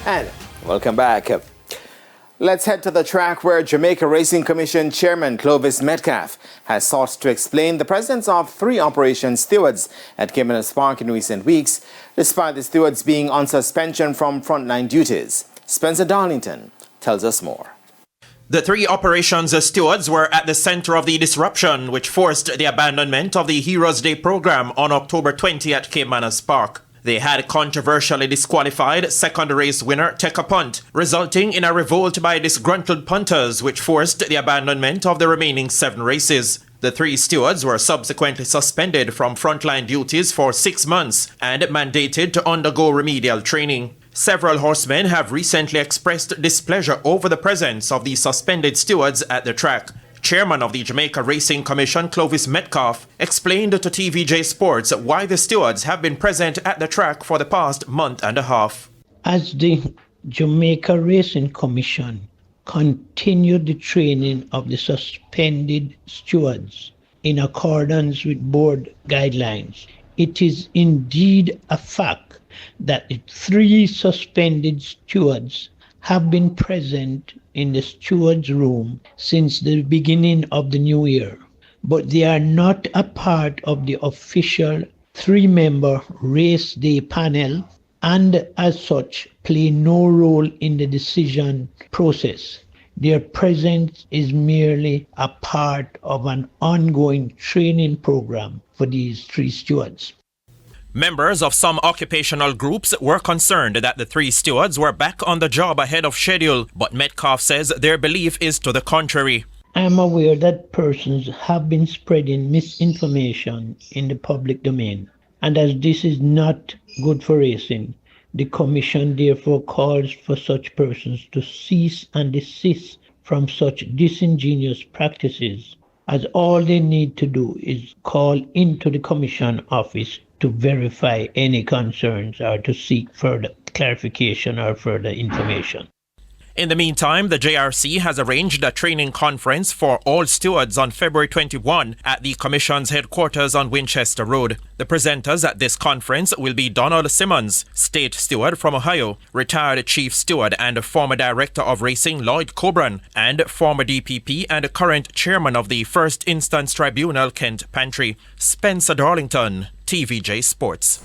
And welcome back. Let's head to the track where Jamaica Racing Commission Chairman Clovis Metcalf has sought to explain the presence of 3 Operation Stewards at Caymanas Park in recent weeks, despite the stewards being on suspension from frontline duties. Spencer Darlington tells us more. The 3 operations stewards were at the center of the disruption, which forced the abandonment of the Heroes Day program on October 20 at Caymanas Park. They had controversially disqualified second race winner Take a Punt, resulting in a revolt by disgruntled punters, which forced the abandonment of the remaining 7 races. The 3 stewards were subsequently suspended from frontline duties for 6 months and mandated to undergo remedial training. Several horsemen have recently expressed displeasure over the presence of the suspended stewards at the track. Chairman of the Jamaica Racing Commission, Clovis Metcalf, explained to TVJ Sports why the stewards have been present at the track for the past month and a half. As the Jamaica Racing Commission continued the training of the suspended stewards in accordance with board guidelines, it is indeed a fact that the 3 suspended stewards have been present in the stewards' room since the beginning of the new year, but they are not a part of the official 3-member race day panel and as such play no role in the decision process. Their presence is merely a part of an ongoing training program for these 3 stewards. Members of some occupational groups were concerned that the 3 stewards were back on the job ahead of schedule, but Metcalf says their belief is to the contrary. I am aware that persons have been spreading misinformation in the public domain, and as this is not good for racing, the Commission therefore calls for such persons to cease and desist from such disingenuous practices, as all they need to do is call into the Commission office to verify any concerns or to seek further clarification or further information. In the meantime, the JRC has arranged a training conference for all stewards on February 21 at the Commission's headquarters on Winchester Road. The presenters at this conference will be Donald Simmons, State Steward from Ohio, retired Chief Steward and former Director of Racing Lloyd Cobran, and former DPP and current Chairman of the First Instance Tribunal Kent Pantry. Spencer Darlington, TVJ Sports.